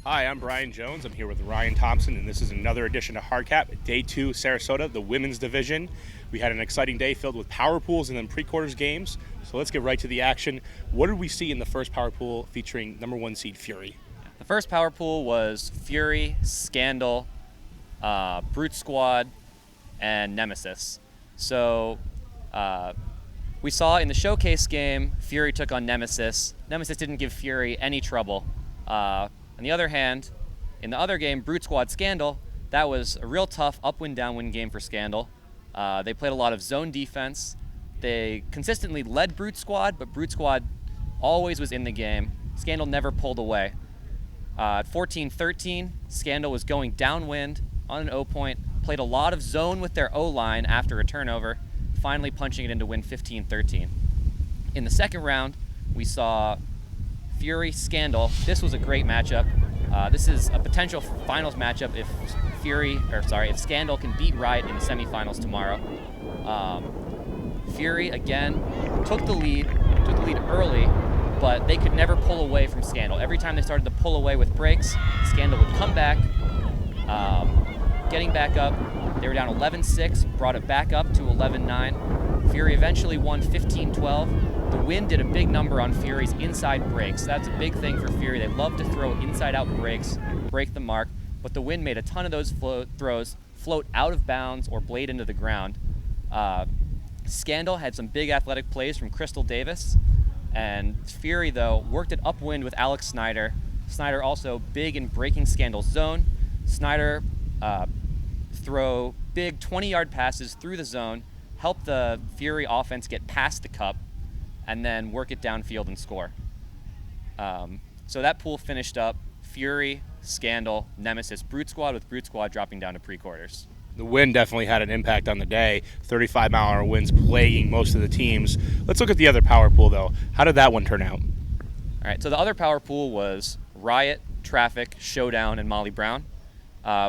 Hi, I'm Brian Jones. I'm here with Ryan Thompson, and this is another edition of Hardcap, Day 2, Sarasota, the women's division. We had an exciting day filled with power pools and then pre-quarters games, so let's get right to the action. What did we see in the first power pool featuring number 1 seed Fury? The first power pool was Fury, Scandal, Brute Squad, and Nemesis. So we saw in the showcase game, Fury took on Nemesis. Nemesis didn't give Fury any trouble. On the other hand, in the other game, Brute Squad Scandal, that was a real tough upwind downwind game for Scandal. They played a lot of zone defense. They consistently led Brute Squad, but Brute Squad always was in the game. Scandal never pulled away. At 14-13, Scandal was going downwind on an O point, played a lot of zone with their O-line after a turnover, finally punching it in to win 15-13. In the second round, we saw Fury, Scandal. This was a great matchup. This is a potential finals matchup if if Scandal can beat Riot in the semifinals tomorrow. Fury again took the lead early, but they could never pull away from Scandal. Every time they started to pull away with breaks, Scandal would come back, getting back up. They were down 11-6, brought it back up to 11-9. Fury eventually won 15-12. The wind did a big number on Fury's inside breaks. That's a big thing for Fury. They love to throw inside-out breaks, break the mark, but the wind made a ton of those throws float out of bounds or blade into the ground. Scandal had some big athletic plays from Crystal Davis, and Fury, though, worked it upwind with Alex Snyder. Snyder also big in breaking Scandal's zone. Snyder throw big 20-yard passes through the zone, help the Fury offense get past the cup, and then work it downfield and score. So that pool finished up Fury, Scandal, Nemesis, Brute Squad, with Brute Squad dropping down to pre-quarters. The wind definitely had an impact on the day. 35-mile-an-hour winds plaguing most of the teams. Let's look at the other power pool, though. How did that one turn out? All right, so the other power pool was Riot, Traffic, Showdown, and Molly Brown.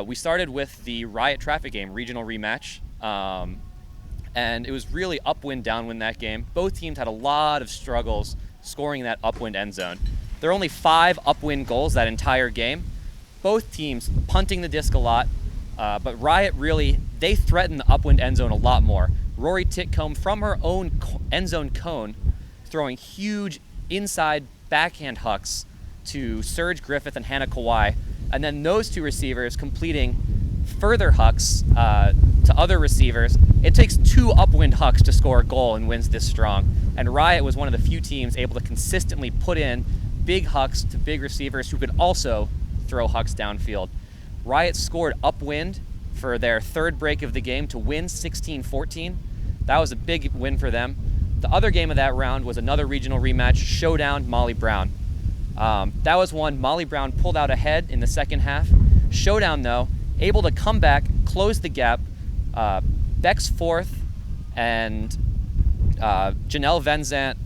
We started with the Riot Traffic game, regional rematch. And it was really upwind, downwind that game. Both teams had a lot of struggles scoring that upwind end zone. There were only 5 upwind goals that entire game. Both teams punting the disc a lot, but Riot really, they threatened the upwind end zone a lot more. Rory Titcomb from her own end zone cone, throwing huge inside backhand hucks to Serge Griffith and Hannah Kawhi, and then those two receivers completing further hucks to other receivers. It takes 2 upwind hucks to score a goal in winds this strong, and Riot was one of the few teams able to consistently put in big hucks to big receivers who could also throw hucks downfield. Riot scored upwind for their third break of the game to win 16-14. That was a big win for them. The other game of that round was another regional rematch, Showdown, Molly Brown. That was one Molly Brown pulled out ahead in the second half. Showdown, though, able to come back, close the gap. Bex Forth and Janelle Venzant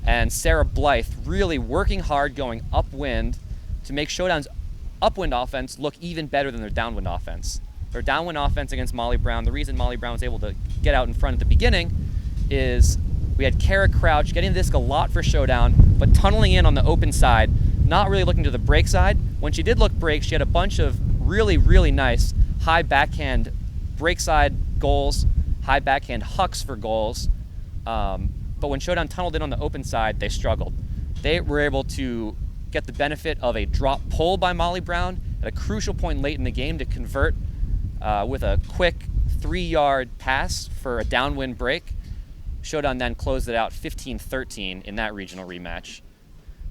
and Sarah Blythe really working hard going upwind to make Showdown's upwind offense look even better than their downwind offense. Their downwind offense against Molly Brown, the reason Molly Brown was able to get out in front at the beginning is we had Kara Crouch getting the disc a lot for Showdown, but tunneling in on the open side, not really looking to the break side. When she did look break, she had a bunch of really, really nice high backhand break side goals, high backhand hucks for goals. But when Showdown tunneled in on the open side, they struggled. They were able to get the benefit of a drop pull by Molly Brown at a crucial point late in the game to convert with a quick 3-yard pass for a downwind break. Showdown then closed it out 15-13 in that regional rematch.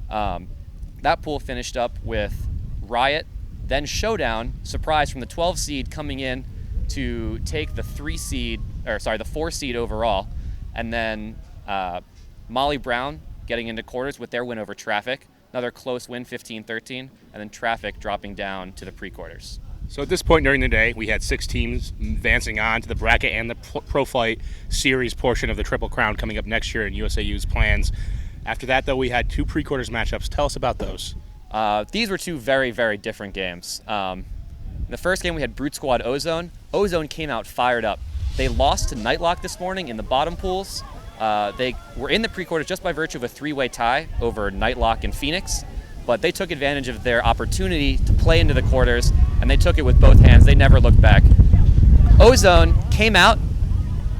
That pool finished up with Riot, then Showdown, surprise from the 12 seed coming in to take the 4 seed overall, and then Molly Brown getting into quarters with their win over Traffic, another close win, 15-13, and then Traffic dropping down to the pre-quarters. So at this point during the day, we had 6 teams advancing on to the bracket and the Pro Flight Series portion of the Triple Crown coming up next year in USAU's plans. After that, though, we had 2 pre-quarters matchups. Tell us about those. These were 2 very, very different games. In the first game, we had Brute Squad Ozone. Ozone came out fired up. They lost to Nightlock this morning in the bottom pools. They were in the pre-quarters just by virtue of a three-way tie over Nightlock and Phoenix, but they took advantage of their opportunity to play into the quarters, and they took it with both hands. They never looked back. Ozone came out.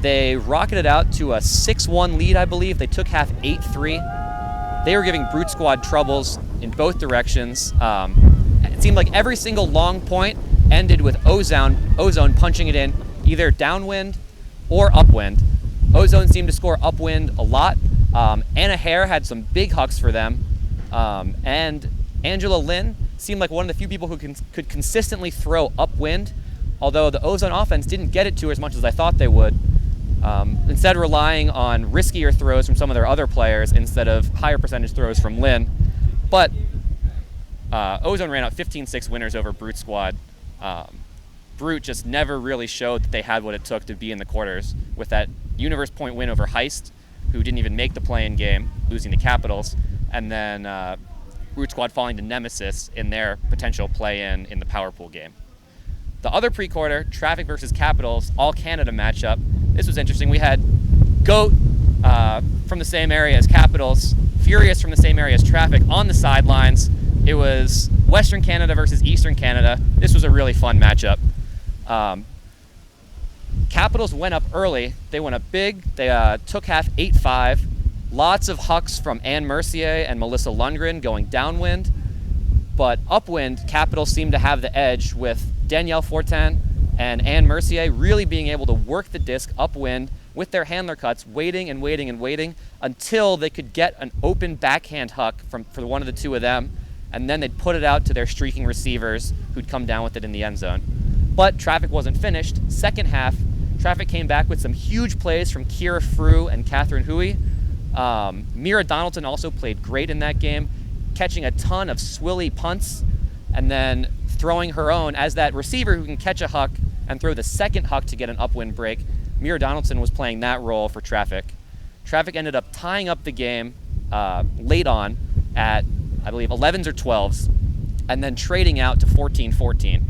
They rocketed out to a 6-1 lead, I believe. They took half 8-3. They were giving Brute Squad troubles in both directions. It seemed like every single long point ended with Ozone punching it in, either downwind or upwind. Ozone seemed to score upwind a lot. Anna Hare had some big hucks for them. And Angela Lynn seemed like one of the few people who could consistently throw upwind, although the Ozone offense didn't get it to her as much as I thought they would. Instead relying on riskier throws from some of their other players instead of higher percentage throws from Lynn. But Ozone ran out 15-6 winners over Brute Squad. Brute just never really showed that they had what it took to be in the quarters, with that universe point win over Heist, who didn't even make the play-in game, losing to Capitals, and then Brute Squad falling to Nemesis in their potential play-in the Power Pool game. The other pre-quarter, Traffic versus Capitals, all-Canada matchup. This was interesting. We had Goat from the same area as Capitals, Furious from the same area as Traffic on the sidelines. It was Western Canada versus Eastern Canada. This was a really fun matchup. Capitals went up early. They went up big. They took half 8-5. Lots of hucks from Anne Mercier and Melissa Lundgren going downwind. But upwind, Capitals seemed to have the edge, with Danielle Fortin and Anne Mercier really being able to work the disc upwind with their handler cuts, waiting and waiting and waiting until they could get an open backhand huck for one of the two of them, and then they'd put it out to their streaking receivers who'd come down with it in the end zone. But Traffic wasn't finished. Second half, Traffic came back with some huge plays from Kira Frew and Catherine Hui. Mira Donaldson also played great in that game, catching a ton of swilly punts and then throwing her own as that receiver who can catch a huck and throw the second huck to get an upwind break. Mira Donaldson was playing that role for Traffic. Traffic ended up tying up the game late on at, I believe, 11s or 12s, and then trading out to 14-14.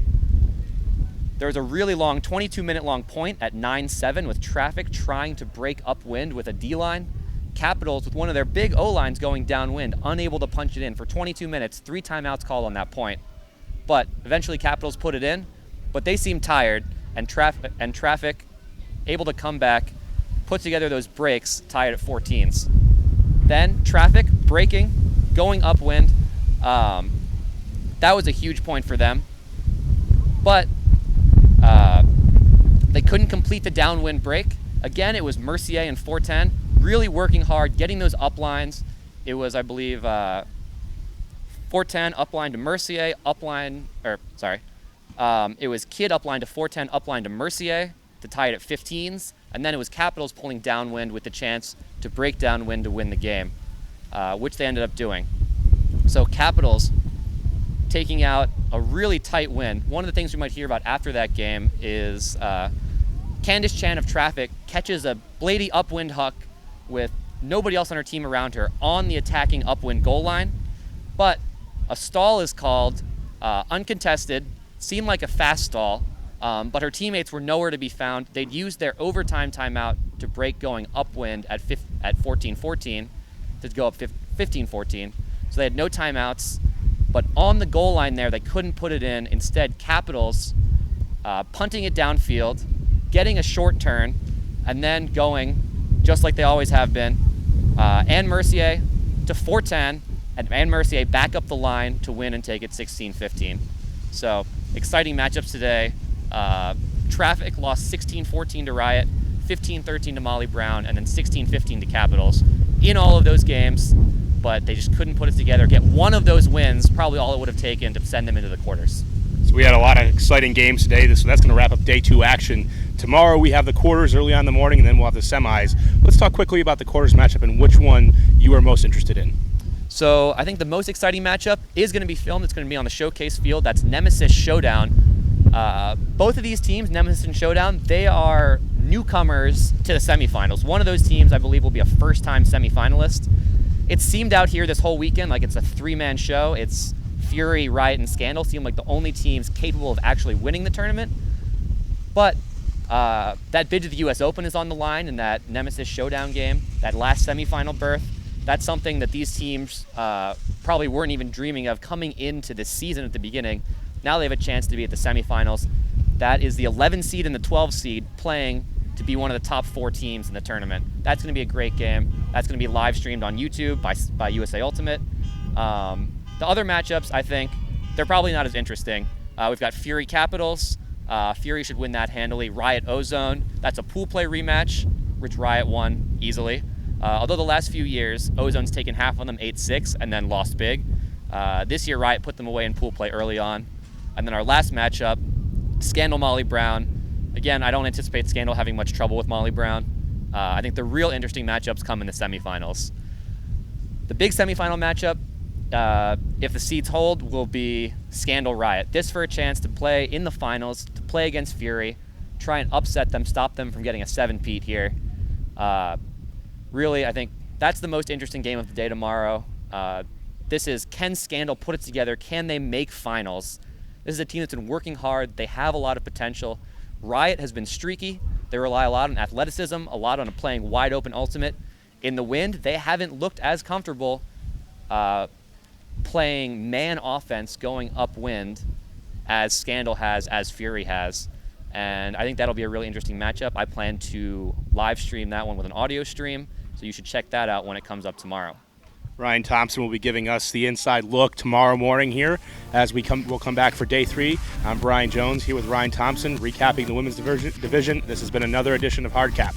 There was a really long, 22-minute long point at 9-7 with Traffic trying to break upwind with a D-line. Capitals, with one of their big O-lines going downwind, unable to punch it in for 22 minutes, 3 timeouts called on that point. But eventually Capitals put it in, but they seemed tired, and Traffic able to come back, put together those breaks, tied at 14s. Then Traffic breaking, going upwind. That was a huge point for them. But they couldn't complete the downwind break. Again, it was Mercier and Fortin really working hard, getting those uplines. It was, I believe, Fortin upline to Mercier, it was Kidd upline to Fortin, upline to Mercier to tie it at 15s, and then it was Capitals pulling downwind with the chance to break downwind to win the game, which they ended up doing. So Capitals taking out a really tight win. One of the things we might hear about after that game is Candice Chan of Traffic catches a Blady upwind huck with nobody else on her team around her on the attacking upwind goal line, but a stall is called, uncontested, seemed like a fast stall, but her teammates were nowhere to be found. They'd used their overtime timeout to break going upwind at 14-14 to go up 15-14, so they had no timeouts. But on the goal line there, they couldn't put it in. Instead, Capitals punting it downfield, getting a short turn, and then going, just like they always have been, Anne Mercier to Fortin, and Anne Mercier back up the line to win and take it 16-15. So, exciting matchups today. Traffic lost 16-14 to Riot, 15-13 to Molly Brown, and then 16-15 to Capitals in all of those games, but they just couldn't put it together. Get one of those wins, probably all it would have taken to send them into the quarters. So we had a lot of exciting games today, so that's going to wrap up day 2 action. Tomorrow we have the quarters early on in the morning, and then we'll have the semis. Let's talk quickly about the quarters matchup and which one you are most interested in. So I think the most exciting matchup is going to be filmed. It's going to be on the Showcase field. That's Nemesis Showdown. Both of these teams, Nemesis and Showdown, they are newcomers to the semifinals. One of those teams, I believe, will be a first-time semifinalist. It seemed out here this whole weekend like it's a 3-man show. It's Fury, Riot, and Scandal seem like the only teams capable of actually winning the tournament. But That bid to the U.S. Open is on the line in that Nemesis Showdown game, that last semifinal berth. That's something that these teams probably weren't even dreaming of coming into this season at the beginning. Now they have a chance to be at the semifinals. That is the 11 seed and the 12 seed playing to be one of the top 4 teams in the tournament. That's going to be a great game. That's going to be live streamed on YouTube by USA Ultimate. The other matchups, I think, they're probably not as interesting. We've got Fury Capitals. Fury should win that handily. Riot Ozone, that's a pool play rematch, which Riot won easily. Although the last few years, Ozone's taken half on them 8-6 and then lost big. This year, Riot put them away in pool play early on. And then our last matchup, Scandal Molly Brown. Again, I don't anticipate Scandal having much trouble with Molly Brown. I think the real interesting matchups come in the semifinals. The big semifinal matchup, if the seeds hold, will be Scandal Riot. This for a chance to play in the finals, to play against Fury, try and upset them, stop them from getting a 7-peat here. Really, I think that's the most interesting game of the day tomorrow. This is, can Scandal put it together? Can they make finals? This is a team that's been working hard. They have a lot of potential. Riot has been streaky. They rely a lot on athleticism, a lot on playing wide open ultimate. In the wind, they haven't looked as comfortable playing man offense going upwind as Scandal has, as Fury has. And I think that'll be a really interesting matchup. I plan to live stream that one with an audio stream, so you should check that out when it comes up tomorrow. Ryan Thompson will be giving us the inside look tomorrow morning here as we'll come back for day 3. I'm Brian Jones here with Ryan Thompson, recapping the women's division. This has been another edition of Hardcap.